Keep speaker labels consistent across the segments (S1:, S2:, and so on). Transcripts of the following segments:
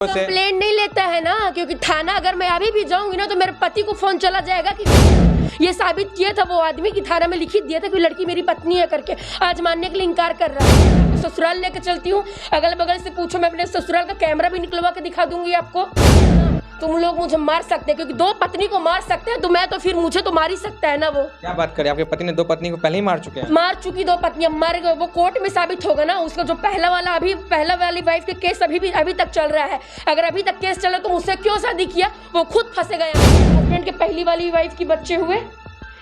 S1: Complaint नहीं लेता है ना, क्योंकि थाना अगर मैं अभी भी जाऊंगी ना तो मेरे पति को फोन चला जाएगा कि ये साबित किया था वो आदमी कि थाना में लिखित दिया था कि लड़की मेरी पत्नी है करके। आज मानने के लिए इनकार कर रहा है। ससुराल लेके चलती हूँ, अगल बगल से पूछो, मैं अपने ससुराल का कैमरा भी निकलवा के दिखा दूंगी आपको। तुम लोग मुझे मार सकते हैं क्योंकि दो पत्नी को मार सकते हैं, तो मैं तो फिर मुझे तो मार ही सकता है ना। वो
S2: क्या बात करें, आपके पति ने दो पत्नी को पहले ही मार चुके हैं?
S1: मार चुकी दो पत्नियां, मर गए। वो कोर्ट में साबित होगा ना। उसका जो पहला वाली वाइफ के केस अभी तक चल रहा है। अगर अभी तक केस चला तो मुझसे क्यों शादी किया, वो खुद फंसेगा। हस्बैंड के पहली वाली वाइफ की बच्चे हुए,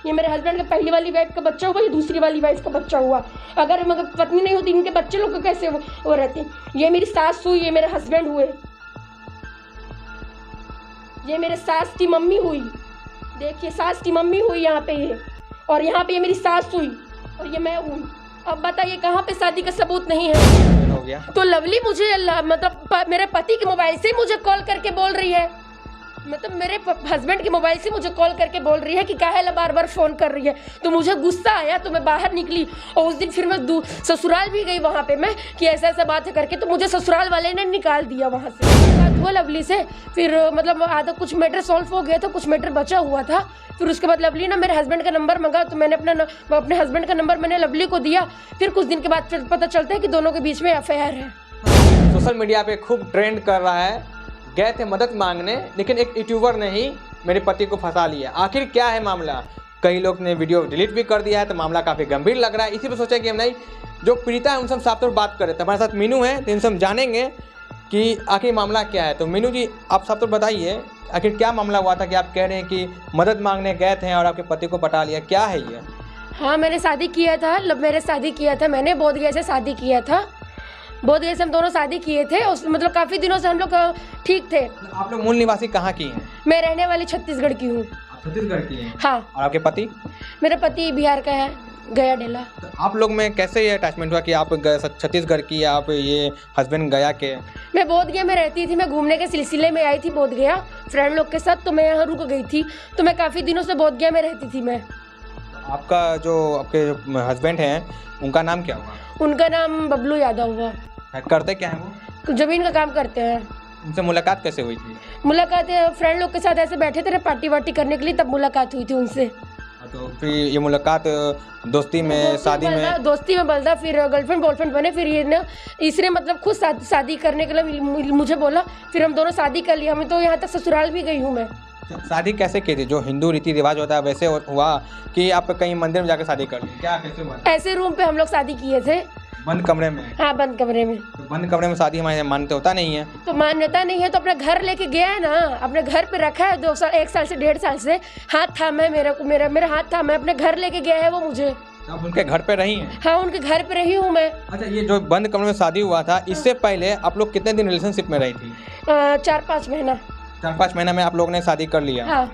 S1: ये मेरे हस्बैंड के पहली वाली वाइफ का बच्चा हुआ, ये दूसरी वाली वाइफ का बच्चा हुआ। अगर मगर पत्नी नहीं होती, इनके बच्चे लोग कैसे वो रहते। ये मेरी सास हुई, ये मेरे हस्बैंड हुए, ये मेरे सास की मम्मी हुई। देखिए सास की मम्मी हुई यहाँ पे ये, और यहाँ पे ये मेरी सास हुई और ये मैं हुई। अब बताइए कहाँ पे शादी का सबूत नहीं है।
S2: हो गया
S1: तो लवली मुझे मतलब मेरे पति के मोबाइल से मुझे कॉल करके बोल रही है, मतलब मेरे हस्बैंड के मोबाइल से मुझे कॉल करके बोल रही है कि काहे बार बार फोन कर रही है। तो मुझे गुस्सा आया तो मैं बाहर निकली और उस दिन फिर मैं ससुराल भी गई वहाँ पे मैं कि ऐसा बात है करके। तो मुझे ससुराल वाले ने निकाल दिया वहाँ से। बात हुआ लवली से, फिर मतलब आधा कुछ मैटर सॉल्व हो गया था, कुछ मैटर बचा हुआ था। फिर उसके बाद लवली ना मेरे हस्बैंड का नंबर मंगा, तो मैंने अपने हस्बैंड का नंबर मैंने लवली को दिया। फिर कुछ दिन के बाद पता चलता है कि दोनों के बीच में अफेयर है।
S2: सोशल मीडिया पे खूब ट्रेंड कर रहा है, गए थे मदद मांगने लेकिन एक यूट्यूबर ने ही मेरे पति को फंसा लिया। आखिर क्या है मामला? कई लोग ने वीडियो डिलीट भी कर दिया है, तो मामला काफ़ी गंभीर लग रहा है। इसी पर सोचा कि हम नहीं, जो पीड़िता है उनसे हम साफ तौर बात करें। तो हमारे साथ मीनू है, तो इनसे हम जानेंगे कि आखिर मामला क्या है। तो मीनू जी, आप साफ तौर बताइए, आखिर क्या मामला हुआ था कि आप कह रहे हैं कि मदद मांगने गए थे और आपके पति को पटा लिया? क्या है ये?
S1: हाँ, मैंने शादी किया था, मैंने बोधगया से शादी किया था। बोधगया से हम दोनों शादी किए थे। उस मतलब काफ़ी दिनों से हम लोग ठीक थे।
S2: आप लोग मूल निवासी कहाँ की हैं?
S1: मैं रहने वाली छत्तीसगढ़ की हूँ।
S2: छत्तीसगढ़ की हैं?
S1: हाँ।
S2: और आपके पति?
S1: मेरा पति बिहार का है, गया डेला।
S2: तो आप लोग में कैसे ये अटैचमेंट हुआ कि आप छत्तीसगढ़ की, आप ये हस्बैंड गया के?
S1: मैं बोधगया में रहती थी, मैं घूमने के सिलसिले में आई थी बोधगया फ्रेंड लोग के साथ, तो मैं यहाँ रुक गई थी। तो मैं काफ़ी दिनों से बोधगया में रहती थी मैं।
S2: आपका आपके हस्बैंड हैं, उनका नाम क्या हुआ?
S1: उनका नाम बबलू यादव हुआ।
S2: करते क्या है वो?
S1: जमीन का काम करते हैं।
S2: उनसे मुलाकात कैसे हुई थी?
S1: मुलाकात फ्रेंड लोग के साथ ऐसे बैठे थे पार्टी वार्टी करने के लिए, तब मुलाकात हुई थी उनसे।
S2: तो फिर ये मुलाकात दोस्ती में, शादी में?
S1: दोस्ती में बलदा, फिर गर्लफ्रेंड बॉयफ्रेंड बने। फिर ये ना इसने मतलब खुद शादी करने के लिए मुझे बोला, फिर हम दोनों शादी कर लिया। मैं तो यहाँ तक ससुराल भी गई हूँ मैं।
S2: शादी कैसे की थी? जो हिंदू रीति रिवाज होता है वैसे हुआ कि आप कहीं मंदिर में जाकर शादी कर ली? क्या कैसे हुआ?
S1: ऐसे रूम पे हम लोग शादी किए थे,
S2: बंद कमरे में?
S1: हाँ, बंद कमरे में।
S2: तो बंद कमरे में शादी हमारे मान्यता होता नहीं है।
S1: तो मान्यता नहीं है तो अपने घर लेके गया है ना, अपने घर पे रखा है 2 साल 1 साल से 1.5 साल से। हाथ थामा है मेरा हाथ थामा है, अपने घर लेके गया है वो मुझे।
S2: आप उनके घर पे रही हैं?
S1: हाँ, उनके घर पे रही हूँ मैं।
S2: अच्छा, ये जो बंद कमरे में शादी हुआ था, इससे पहले आप लोग कितने दिन रिलेशनशिप में रही थी?
S1: 4-5 महीना।
S2: 4-5 महीना में आप लोग ने शादी कर लिया?
S1: हाँ।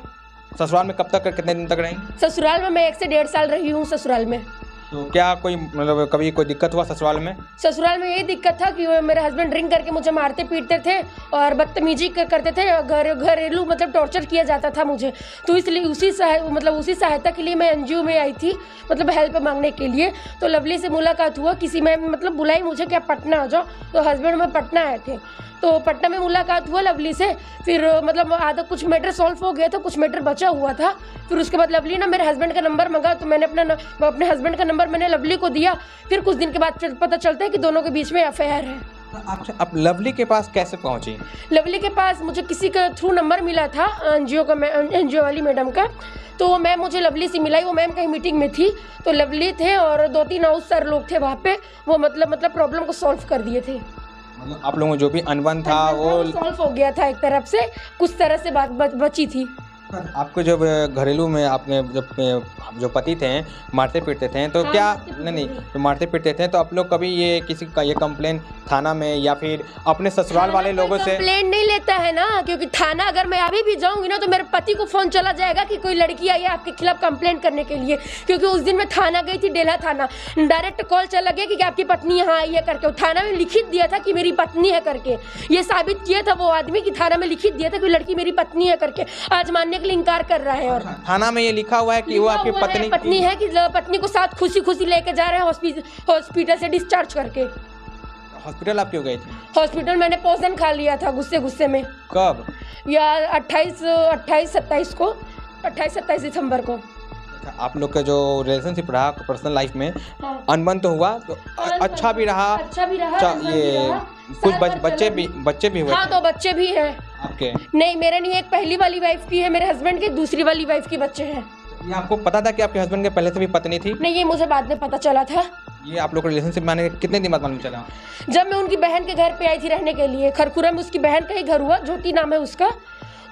S2: ससुराल में कब तक, कितने दिन तक रही?
S1: ससुराल में मैं 1 से 1.5 साल रही हूँ ससुराल में।
S2: तो क्या कोई मतलब कभी कोई दिक्कत हुआ ससुराल में?
S1: ससुराल में यही दिक्कत था कि मेरे हस्बैंड ड्रिंक करके मुझे मारते पीटते थे और बदतमीजी करते थे। घरेलू मतलब टॉर्चर किया जाता था मुझे। तो इसलिए उसी सहायता के लिए मैं एनजीओ में आई थी, मतलब हेल्प मांगने के लिए। तो लवली से मुलाकात हुआ, किसी में मतलब बुलाई मुझे कि आप पटना आ जाओ। तो हस्बैंड में पटना आए थे, तो पटना में मुलाकात हुआ लवली से। फिर मतलब आधा कुछ मैटर सॉल्व हो गया था, कुछ मैटर बचा हुआ था। फिर उसके बाद लवली ना मेरे हस्बैंड का नंबर मंगा, तो मैंने अपने हस्बैंड का नंबर मैंने लवली को दिया। फिर कुछ दिन के बाद पता चलता है कि दोनों के बीच में अफेयर है।
S2: आप लवली के पास कैसे पहुंची?
S1: लवली के पास मुझे किसी का थ्रू नंबर मिला था, एनजीओ वाली मैडम का। तो वो मैम मुझे लवली से मिलाई। वो मैम कहीं मीटिंग में थी, तो लवली थे और 2-3 हाउस सर लोग थे वहाँ पे। वो मतलब प्रॉब्लम को सॉल्व कर दिए थे।
S2: मतलब आप लोगों में जो भी अनबन था वो
S1: सॉल्व हो गया था, एक तरफ से कुछ तरह से बात बची थी।
S2: आपको जब घरेलू में आपने जब जो पति थे मारते पीटते थे, तो
S1: हाँ,
S2: क्या नहीं तो मारते पीटते थे, तो आप लोग कभी ये किसी का ये कंप्लेन थाना में या फिर अपने ससुराल वाले लोगों से?
S1: कंप्लेंट नहीं लेता है ना, क्योंकि थाना अगर मैं अभी भी जाऊंगी ना तो मेरे पति को फोन चला जाएगा कि कोई लड़की आई है आपके खिलाफ कंप्लेंट करने के लिए। क्योंकि उस दिन मैं थाना गई थी, डेला थाना, डायरेक्ट कॉल चला गया कि आपकी पत्नी यहाँ आई है करके। थाना में लिखित दिया था कि मेरी पत्नी है करके। ये साबित किया था वो आदमी कि थाना में लिखित दिया था कि लड़की मेरी पत्नी है करके। आज मानने के लिए इनकार कर रहा है। और
S2: थाना में ये लिखा हुआ है कि वो आपकी
S1: पत्नी है, कि पत्नी को साथ खुशी खुशी लेके जा रहे हैं हॉस्पिटल से डिस्चार्ज करके।
S2: हॉस्पिटल आप क्यों गई थी?
S1: हॉस्पिटल मैंने पॉइजन खा लिया था गुस्से गुस्से में,
S2: कब?
S1: या 28-27 को, 28-27 दिसंबर को।
S2: अच्छा, आप लोग का जो रिलेशनशिप रहा पर्सनल लाइफ में,
S1: हाँ।
S2: अनबन तो हुआ तो अच्छा भी रहा?
S1: अच्छा भी रहा,
S2: अच्छा,
S1: अनबन भी
S2: ये
S1: रहा,
S2: कुछ
S1: साल भर
S2: बच्चे भी हुए
S1: हाँ,
S2: थे?
S1: 2 बच्चे भी हैं
S2: आपके?
S1: नहीं, मेरे नहीं, एक पहली वाली वाइफ की है, मेरे हस्बैंड की दूसरी वाली वाइफ की बच्चे हैं।
S2: ये आपको पता था कि आपके हस्बैंड के पहले से भी पत्नी थी?
S1: नहीं, ये मुझे बाद में पता चला था।
S2: ये आप लोग का रिलेशनशिप में आने के कितने दिन बाद मालूम चला?
S1: जब मैं उनकी बहन के घर पे आई थी रहने के लिए, खरखुरा में उसकी बहन का ही घर हुआ, ज्योति नाम है उसका,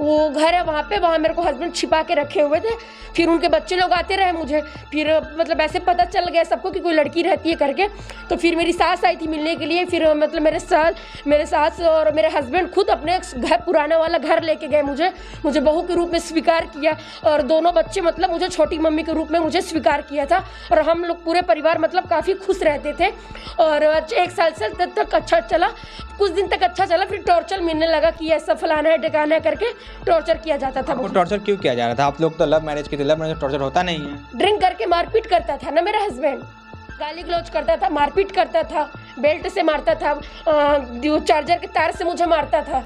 S1: वो घर है वहाँ पे, वहाँ मेरे को हस्बैंड छिपा के रखे हुए थे। फिर उनके बच्चे लोग आते रहे मुझे, फिर मतलब ऐसे पता चल गया सबको कि कोई लड़की रहती है करके। तो फिर मेरी सास आई थी मिलने के लिए, फिर मतलब मेरे सास और मेरे हस्बैंड खुद अपने घर, पुराना वाला घर लेके गए, मुझे बहू के रूप में स्वीकार किया, और दोनों बच्चे मतलब मुझे छोटी मम्मी के रूप में मुझे स्वीकार किया था। और हम लोग पूरे परिवार मतलब काफ़ी खुश रहते थे, और 1 साल से तक अच्छा चला, कुछ दिन तक अच्छा चला। फिर टॉर्चर मिलने लगा कि ऐसा फलाना है ढिकाना है करके टॉर्चर किया जाता था।
S2: आपको टॉर्चर क्यों किया जा रहा था? आप लोग तो लव मैरिज की थी, लव मैरिज टॉर्चर होता नहीं है।
S1: ड्रिंक करके मारपीट करता था ना मेरा हस्बैंड, गाली गलौज करता था, मारपीट करता था, बेल्ट से मारता था, चार्जर के तार से मुझे मारता था।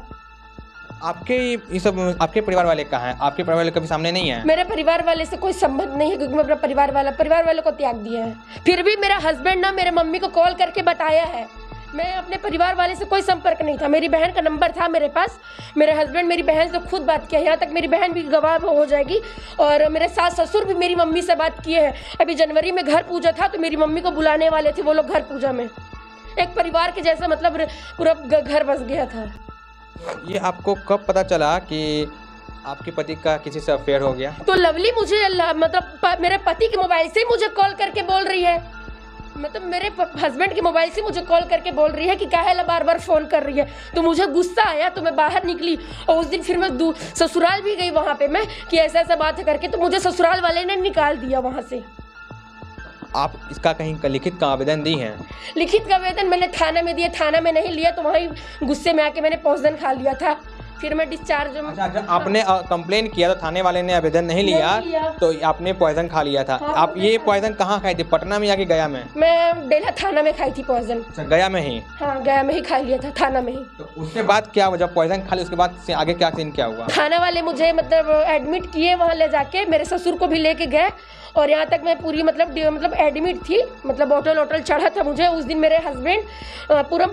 S2: आपके ये सब आपके परिवार वाले कहाँ हैं? आपके परिवार वाले कभी सामने नहीं है?
S1: मेरे परिवार वाले से कोई संबंध नहीं है, क्योंकि मैं अपना परिवार वाले को त्याग दिया है। फिर भी मेरा हस्बैंड ना मेरे मम्मी को कॉल करके बताया है, मैं अपने परिवार वाले से कोई संपर्क नहीं था। मेरी बहन का नंबर था मेरे पास, मेरे हस्बैंड मेरी बहन से खुद बात किया, यहाँ तक मेरी बहन भी गवाह हो जाएगी, और मेरे सास ससुर भी मेरी मम्मी से बात किए हैं। अभी जनवरी में घर पूजा था तो मेरी मम्मी को बुलाने वाले थे वो लोग घर पूजा में। एक परिवार के जैसा मतलब पूरा घर बस गया था।
S2: ये आपको कब पता चला कि आपके पति का किसी से अफेयर हो गया?
S1: तो लवली मुझे मतलब मेरे पति के मोबाइल से ही मुझे कॉल करके बोल रही है, मतलब मेरे हस्बैंड के मोबाइल से मुझे कॉल करके बोल रही है कि काहे बार बार फ़ोन कर रही है। तो मुझे गुस्सा आया, तो मैं बाहर निकली, और उस दिन फिर मैं ससुराल भी गई वहाँ पे मैं कि ऐसा बात है करके, तो मुझे ससुराल वाले ने निकाल दिया वहाँ से।
S2: आप इसका कहीं लिखित का आवेदन दी हैं?
S1: लिखित का आवेदन मैंने थाना में दिया, थाना में नहीं लिया, तो वहीं गुस्से में आके मैंने पॉइजन खा लिया था। फिर मैं डिस्चार्ज।
S2: अच्छा, आपने कंप्लेन किया तो थाने वाले ने आवेदन नहीं लिया, तो आपने पॉइजन खा लिया था।
S1: हाँ,
S2: आप ये पॉइजन कहाँ खाई थी? पटना में या कि गया में?
S1: मैं डेला थाना में खाई थी पॉइजन।
S2: अच्छा, गया में ही?
S1: हाँ, गया में ही खा लिया था, थाना में ही।
S2: तो उसके बाद क्या हुआ? जब पॉइजन खा लिया उसके बाद से आगे क्या सीन क्या हुआ?
S1: थाना वाले मुझे मतलब एडमिट किए, वहाँ ले जाके मेरे ससुर को भी लेके गए, और यहाँ तक मैं पूरी मतलब एडमिट थी, मतलब बोतल वोटल चढ़ा था मुझे। उस दिन मेरे हस्बैंड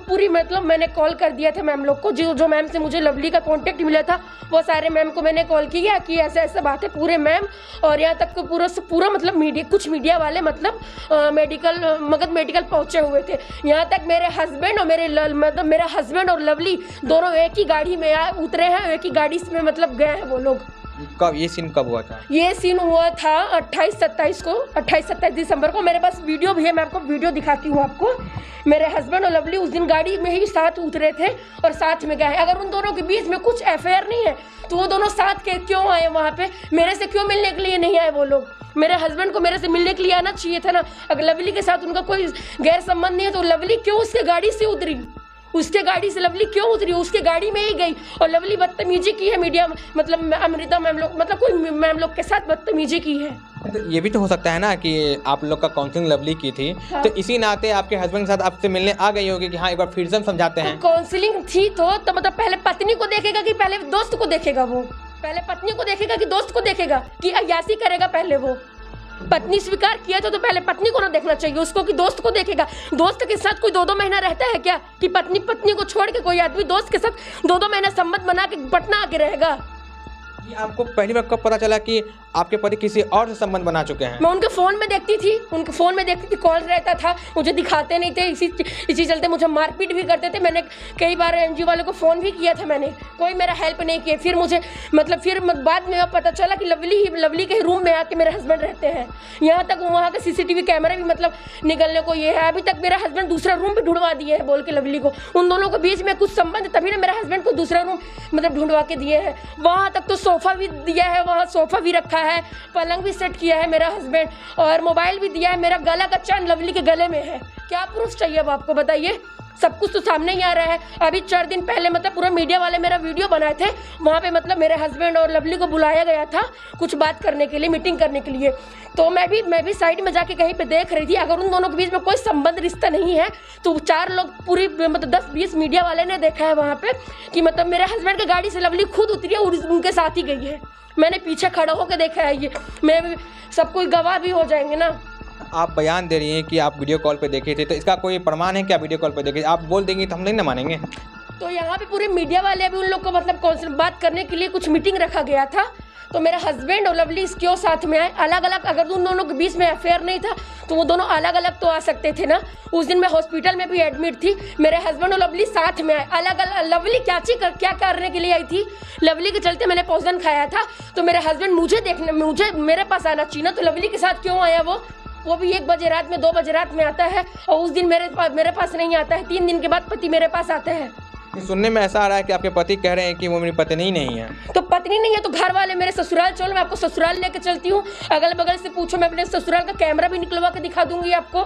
S1: पूरी मतलब मैंने कॉल कर दिया था मैम लोग को, जो मैम से मुझे लवली का कांटेक्ट मिला था वो सारे मैम को मैंने कॉल किया कि ऐसा ऐसा बात है, पूरे मैम, और यहाँ तक पूरा मतलब कुछ मीडिया वाले मतलब मेडिकल पहुँचे हुए थे। यहाँ तक मेरे हस्बैंड और मेरा हस्बैंड और लवली दोनों एक ही गाड़ी में उतरे हैं, एक ही गाड़ी में मतलब गए हैं वो लोग।
S2: कब ये सीन कब हुआ था?
S1: ये सीन हुआ था 28-27 दिसंबर को। मेरे पास वीडियो भी है, मैं आपको वीडियो दिखाती हूँ आपको। मेरे हस्बैंड और लवली उस दिन गाड़ी में ही साथ उतरे थे और साथ में गए। अगर उन दोनों के बीच में कुछ अफेयर नहीं है तो वो दोनों साथ के क्यों आए वहाँ पे? मेरे से क्यों मिलने के लिए नहीं आए वो लोग? मेरे हस्बैंड को मेरे से मिलने के लिए आना चाहिए था ना। अगर लवली के साथ उनका कोई गैर संबंध नहीं है तो लवली क्यों उसके गाड़ी से उतरी? उसके गाड़ी से लवली क्यों उतरी? उसके गाड़ी में ही गई और लवली बदतमीजी की है मीडिया मतलब अमृता मैम लोग मतलब कोई मैम लोग के साथ बदतमीजी की है।
S2: तो ये भी तो हो सकता है ना कि आप लोग का काउंसलिंग लवली की थी, हाँ। तो इसी नाते आपके हस्बैंड के साथ आपसे मिलने आ गई होगी कि हाँ एक बार फिर से हम समझाते हैं।
S1: तो काउंसलिंग थी तो मतलब पहले पत्नी को देखेगा कि पहले दोस्त को देखेगा? वो पहले पत्नी को देखेगा कि दोस्त को देखेगा कि अयासी करेगा? पहले वो पत्नी स्वीकार किया तो पहले पत्नी को ना देखना चाहिए उसको कि दोस्त को देखेगा? दोस्त के साथ कोई 2-2 महीना रहता है क्या कि पत्नी को छोड़ के कोई आदमी दोस्त के साथ 2-2 महीना संबंध बना के पटना आके रहेगा?
S2: ये आपको पहली बार कब पता चला कि आपके पति किसी और से संबंध बना चुके हैं?
S1: मैं उनके फ़ोन में देखती थी, कॉल रहता था, मुझे दिखाते नहीं थे, इसी चलते मुझे मारपीट भी करते थे। मैंने कई बार एनजीओ वालों को फ़ोन भी किया था, मैंने कोई मेरा हेल्प नहीं किया। फिर मुझे फिर बाद में पता चला कि लवली के रूम में आके मेरे हस्बैंड रहते हैं। यहाँ तक वहाँ का CCTV कैमरा भी मतलब निकलने को ये है। अभी तक मेरा हस्बैंड दूसरा रूम भी ढूंढवा दिए है बोल के लवली को। उन दोनों के बीच में कुछ संबंध तभी ना मेरे हस्बैंड को दूसरा रूम मतलब ढूंढवा के दिए हैं। वहाँ तक तो सोफ़ा भी दिया है, वहाँ सोफ़ा भी रखा है, पलंग भी सेट किया है मेरा हस्बैंड, और मोबाइल भी दिया है। मेरा गला का चैन लवली के गले में है। क्या प्रूफ चाहिए अब आपको बताइए? सब कुछ तो सामने ही आ रहा है। अभी 4 दिन पहले मतलब पूरा मीडिया वाले मेरा वीडियो बनाए थे, वहाँ पे मतलब मेरे हस्बैंड और लवली को बुलाया गया था कुछ बात करने के लिए, मीटिंग करने के लिए। तो मैं भी साइड में जाके कहीं पे देख रही थी। अगर उन दोनों के बीच में कोई संबंध रिश्ता नहीं है तो 4 लोग पूरी मतलब 10-20 मीडिया वाले ने देखा है वहाँ पे कि मतलब मेरे हस्बैंड की गाड़ी से लवली खुद उतरी है और उनके साथ ही गई है। मैंने पीछे खड़ा होकर देखा है, ये मैं सब कोई गवाह भी हो जाएंगे ना।
S2: आप बयान दे रही हैं कि आप वीडियो कॉल पे देखे थे, तो इसका कोई प्रमाण है क्या वीडियो कॉल पे देखे? आप बोल देंगी तो हम नहीं ना मानेंगे।
S1: तो यहाँ पे पूरे मीडिया वाले अभी उन लोग को मतलब बात करने के लिए कुछ मीटिंग रखा गया था, तो मेरा हस्बैंड और लवली क्यों साथ में आए अलग अलग? अगर उन दोनों के बीच में अफेयर नहीं था तो वो दोनों अलग अलग तो आ सकते थे ना। उस दिन मैं हॉस्पिटल में भी एडमिट थी, मेरे हस्बैंड और लवली साथ में आए अलग अलग। लवली क्या करने के लिए आई थी? लवली के चलते मैंने पॉइजन खाया था, तो मेरे हस्बैंड मुझे मेरे पास आना चाहिए ना, तो लवली के साथ क्यों आया? वो भी 1 बजे रात में 2 बजे रात में आता है, और उस दिन मेरे पास नहीं आता है। 3 दिन के बाद पति मेरे पास आता है।
S2: सुनने में ऐसा आ रहा है कि आपके पति कह रहे हैं कि वो मेरी पत्नी नहीं है।
S1: तो पत्नी नहीं है तो घर वाले मेरे ससुराल चलो, मैं आपको ससुराल लेके चलती हूँ। अगल बगल से पूछो, मैं अपने ससुराल का कैमरा भी निकलवा के दिखा दूंगी आपको।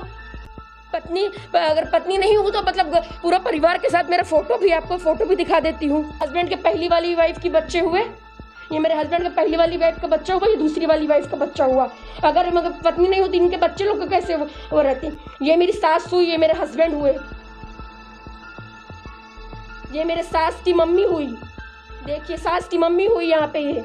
S1: अगर पत्नी नहीं हूँ तो मतलब पूरा परिवार के साथ मेरा फोटो भी दिखा देती हूँ। हस्बैंड के पहली वाली वाइफ की बच्चे हुए, ये मेरे हस्बैंड का पहली वाली वाइफ का बच्चा हुआ, ये दूसरी वाली वाइफ का बच्चा हुआ। अगर मगर पत्नी नहीं होती, इनके बच्चे लोग को कैसे वो रहते? ये मेरी सास हुई, ये मेरे हस्बैंड हुए, ये मेरे सास की मम्मी हुई। देखिए सास की मम्मी हुई यहाँ पे ये,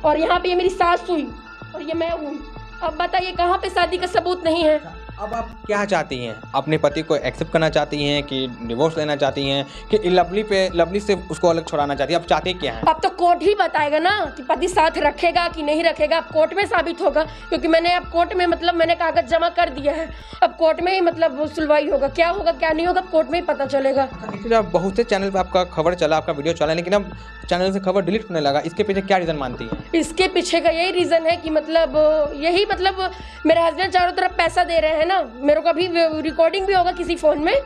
S1: और यहाँ पे ये मेरी सास हुई, और ये मैं हुई। अब बताइए कहाँ पे शादी का सबूत नहीं है?
S2: अब आप क्या चाहती हैं? अपने पति को एक्सेप्ट करना चाहती हैं कि डिवोर्स लेना चाहती हैं कि लवली से उसको अलग छुड़ाना चाहती हैं? अब चाहते क्या हैं?
S1: अब तो कोर्ट ही बताएगा ना कि पति साथ रखेगा कि नहीं रखेगा। अब कोर्ट में साबित होगा, क्योंकि मैंने अब कोर्ट में मतलब मैंने कागज जमा कर दिया है। अब कोर्ट में ही मतलब सुनवाई होगा, क्या होगा क्या नहीं होगा कोर्ट में ही पता चलेगा।
S2: जब बहुत से चैनल पे आपका खबर चला, आपका वीडियो चला, लेकिन अब चैनल से खबर डिलीट होने लगा, इसके पीछे क्या रीज़न मानती हैं?
S1: इसके पीछे का यही रीज़न है कि मतलब मेरे हस्बैंड चारों तरफ पैसा दे रहे हैं ना। मेरे को अभी रिकॉर्डिंग भी होगा किसी फ़ोन में,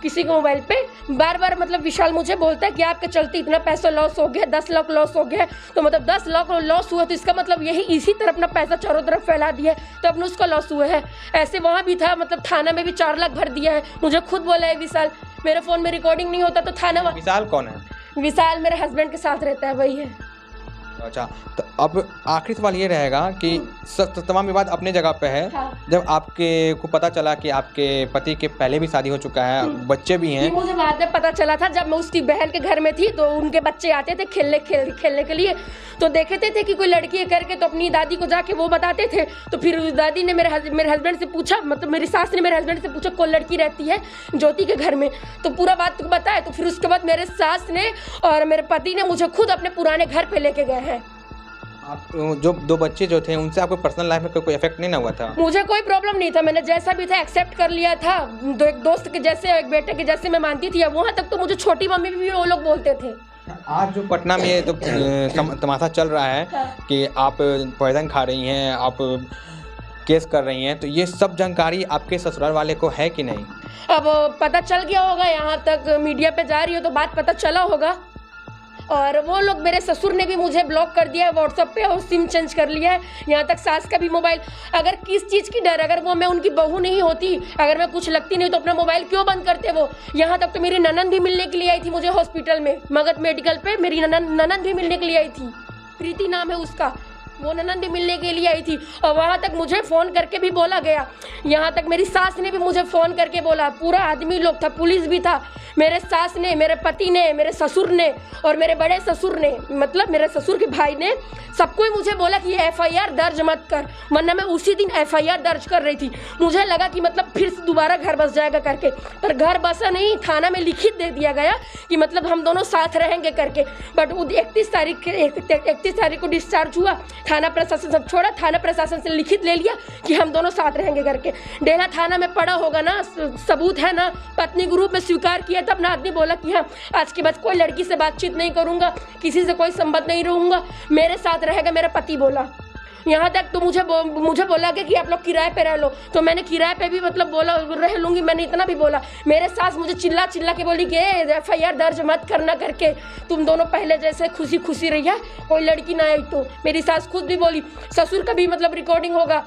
S1: किसी के मोबाइल पे। बार बार मतलब विशाल मुझे बोलता है कि आपके चलते इतना पैसा लॉस हो गया, 10 लाख लॉस हो गया। तो मतलब 10 लाख लॉस हुआ तो इसका मतलब यही इसी तरफ अपना पैसा चारों तरफ फैला दिया है, तो अपने उसका लॉस हुआ है। ऐसे वहाँ भी था, मतलब थाना में भी 4 लाख भर दिया है। मुझे खुद बोला है विशाल, मेरे फ़ोन में रिकॉर्डिंग नहीं होता तो थाना।
S2: विशाल कौन है?
S1: विशाल मेरे हस्बैंड के साथ रहता है, वही है।
S2: अच्छा, तो अब आखिरी सवाल ये रहेगा कि तमाम विवाद अपने जगह पे है।
S1: हाँ।
S2: जब आपके को पता चला कि आपके पति के पहले भी शादी हो चुका है, बच्चे भी हैं।
S1: मुझे बाद में पता चला था जब मैं उसकी बहन के घर में थी, तो उनके बच्चे आते थे खेलने के लिए, तो देखते थे कि कोई लड़की है करके, तो अपनी दादी को जाके वो बताते थे। तो फिर उस दादी ने मेरे हस्बैंड से पूछा, मतलब मेरी सास ने मेरे हस्बैंड से पूछा कोई लड़की रहती है ज्योति के घर में, तो पूरा बात बताया। तो फिर उसके बाद मेरे सास ने और मेरे पति ने मुझे खुद अपने पुराने घर पे लेके गए हैं।
S2: आप जो 2 बच्चे जो थे उनसे आपको पर्सनल लाइफ में कोई इफेक्ट नहीं ना हुआ था?
S1: मुझे कोई प्रॉब्लम नहीं था, मैंने जैसा भी था एक्सेप्ट कर लिया था। एक दोस्त के जैसे, एक बेटे के जैसे मैं मानती थी। वहाँ तक तो मुझे छोटी मम्मी भी वो लोग बोलते थे।
S2: आज जो पटना में तो तमाशा चल रहा है कि आप पॉइजन खा रही हैं, आप केस कर रही हैं, तो ये सब जानकारी आपके ससुराल वाले को है कि नहीं?
S1: अब पता चल गया होगा, यहाँ तक मीडिया पे जा रही हो तो बात पता चला होगा। और वो लोग, मेरे ससुर ने भी मुझे ब्लॉक कर दिया है व्हाट्सएप पे, और सिम चेंज कर लिया है। यहाँ तक सास का भी मोबाइल, अगर किस चीज़ की डर, अगर वो मैं उनकी बहू नहीं होती, अगर मैं कुछ लगती नहीं तो अपना मोबाइल क्यों बंद करते वो? यहाँ तक तो मेरी ननंद भी मिलने के लिए आई थी मुझे हॉस्पिटल में, मगध मेडिकल पे मेरी ननंद भी मिलने के लिए आई थी। प्रीति नाम है उसका, वो ननंद भी मिलने के लिए आई थी। और वहाँ तक मुझे फ़ोन करके भी बोला गया, यहाँ तक मेरी सास ने भी मुझे फ़ोन करके बोला, पूरा आदमी लोग था, पुलिस भी था। मेरे सास ने, मेरे पति ने, मेरे ससुर ने और मेरे बड़े ससुर ने, मतलब मेरे ससुर के भाई ने, सबको ही मुझे बोला कि ये FIR दर्ज मत कर, वरना मैं उसी दिन FIR दर्ज कर रही थी। मुझे लगा कि मतलब फिर से दोबारा घर बस जाएगा करके, पर घर बसा नहीं। थाना में लिखित दे दिया गया कि मतलब हम दोनों साथ रहेंगे करके। बट 31 तारीख को डिस्चार्ज हुआ, थाना प्रशासन सब छोड़ा, थाना प्रशासन से लिखित ले लिया कि हम दोनों साथ रहेंगे करके। डेला थाना में पड़ा होगा ना, सबूत है ना, पत्नी के रूप में स्वीकार किया था। अपना आदमी बोला कि हाँ आज के बाद कोई लड़की से बातचीत नहीं करूंगा, किसी से कोई संबंध नहीं रहूंगा, मेरे साथ रहेगा, मेरा पति बोला। यहाँ तक तो मुझे बोला गया कि आप लोग किराए पे रह लो, तो मैंने किराए पे भी मतलब बोला रह लूँगी, मैंने इतना भी बोला। मेरे सास मुझे चिल्ला के बोली कि FIR दर्ज मत करना करके, तुम दोनों पहले जैसे खुशी रहिए, कोई लड़की ना आई तो। मेरी सास खुद भी बोली। ससुर का भी मतलब रिकॉर्डिंग होगा,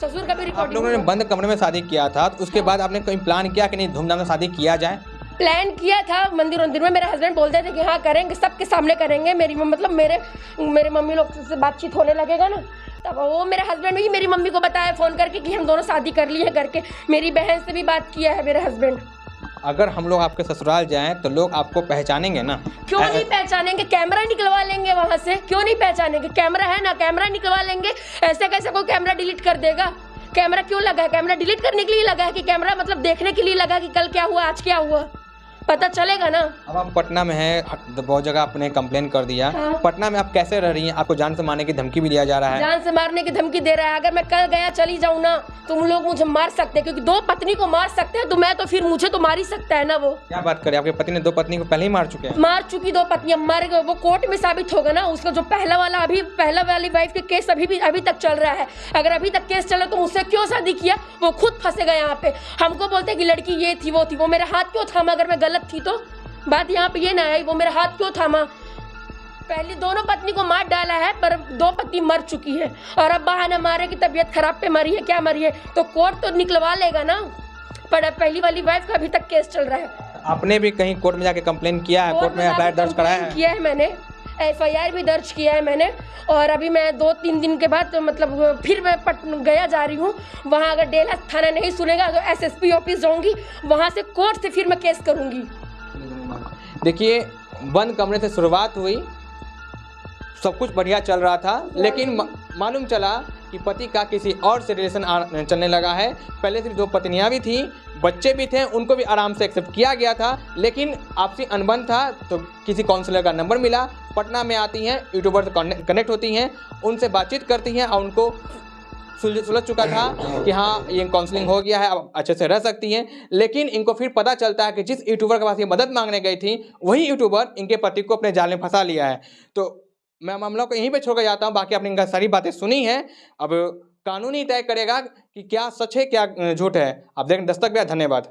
S1: ससुर का भी रिकॉर्डिंग।
S2: आप लोगों ने बंद कमरे में शादी किया था, तो उसके बाद आपने कोई प्लान किया कि नहीं धूमधाम से शादी किया जाए?
S1: प्लान किया था मंदिर में। मेरे हस्बैंड बोलते थे कि हाँ करेंगे, सबके सामने करेंगे। मतलब मेरे मम्मी लोग से बातचीत होने लगेगा ना, तब वो मेरे हस्बैंड भी मेरी मम्मी को बताया फ़ोन करके कि हम दोनों शादी कर लिए करके। मेरी बहन से भी बात किया है मेरे हस्बैंड।
S2: अगर हम लोग आपके ससुराल जाएं तो लोग आपको पहचानेंगे ना?
S1: क्यों नहीं पहचानेंगे? कैमरा निकलवा लेंगे वहाँ से, क्यों नहीं पहचानेंगे? कैमरा है ना, कैमरा निकलवा लेंगे। ऐसे कैसे कोई कैमरा डिलीट कर देगा? कैमरा क्यों लगा है? कैमरा डिलीट करने के लिए लगा है कि कैमरा मतलब देखने के लिए लगा कि कल क्या हुआ, आज क्या हुआ, पता चलेगा ना।
S2: अब आप पटना में हैं, बहुत जगह आपने कंप्लेन कर दिया।
S1: हाँ।
S2: पटना में आप कैसे रह रही हैं? आपको जान से मारने की धमकी भी दिया जा रहा है।
S1: जान से मारने की धमकी दे रहा है। अगर मैं कल गया चली जाऊँ ना, तुम लोग मुझे मार सकते हैं, क्योंकि 2 पत्नी को मार सकते हैं तो मैं तो फिर मुझे तो मार ही सकता है ना वो।
S2: क्या बात करें, आपके पति ने 2 पत्नी को पहले ही मार चुके हैं?
S1: मार चुकी 2 पत्नियां मर गए, वो कोर्ट में साबित होगा ना। उसका जो पहला वाली वाइफ के केस अभी तक चल रहा है। अगर अभी तक केस चला तो मुझसे क्यों शादी किया? वो खुद फंसेगा यहाँ पे। हमको बोलते कि लड़की ये थी वो थी, वो मेरे हाथ क्यों थामा? अगर मैं गलत थी तो बात यहाँ पे ये ना आई, वो मेरा हाथ क्यों थामा? पहले दोनों पत्नी को मार डाला है, पर 2 पत्नी मर चुकी है और अब बहाना मारे कि तबीयत खराब पे मरी है, क्या मरी है, तो कोर्ट तो निकलवा लेगा ना। पर अब पहली वाली वाइफ का अभी तक केस चल रहा है।
S2: आपने भी कहीं कोर्ट में जाके कंप्लेन किया है? कोर्ट में एफआईआर दर्ज कराया है?
S1: किया है मैंने, एफआईआर भी दर्ज किया है मैंने। और अभी मैं 2-3 दिन के बाद मतलब फिर मैं गया जा रही हूँ वहाँ। अगर डेला थाना नहीं सुनेगा तो एसएसपी ऑफिस जाऊँगी, वहाँ से कोर्ट से फिर मैं केस करूँगी।
S2: देखिए, बंद कमरे से शुरुआत हुई, सब कुछ बढ़िया चल रहा था, लेकिन मालूम चला कि पति का किसी और से रिलेशन चलने लगा है। पहले सिर्फ 2 पत्नियां भी थी, बच्चे भी थे, उनको भी आराम से एक्सेप्ट किया गया था, लेकिन आपसी अनबन था तो किसी काउंसलर का नंबर मिला। पटना में आती हैं, यूट्यूबर से कनेक्ट होती हैं, उनसे बातचीत करती हैं और उनको सुलझ चुका था कि हाँ ये काउंसलिंग हो गया है, अब अच्छे से रह सकती हैं। लेकिन इनको फिर पता चलता है कि जिस यूट्यूबर के पास ये मदद मांगने गई थी, वही यूट्यूबर इनके पति को अपने जाल में फंसा लिया है। तो मैं मामला को यहीं पे छोड़ कर जाता हूँ। बाकी आपने इनका सारी बातें सुनी हैं, अब कानून ही तय करेगा कि क्या सच है क्या झूठ है। आप देखें दस्तक भी। धन्यवाद।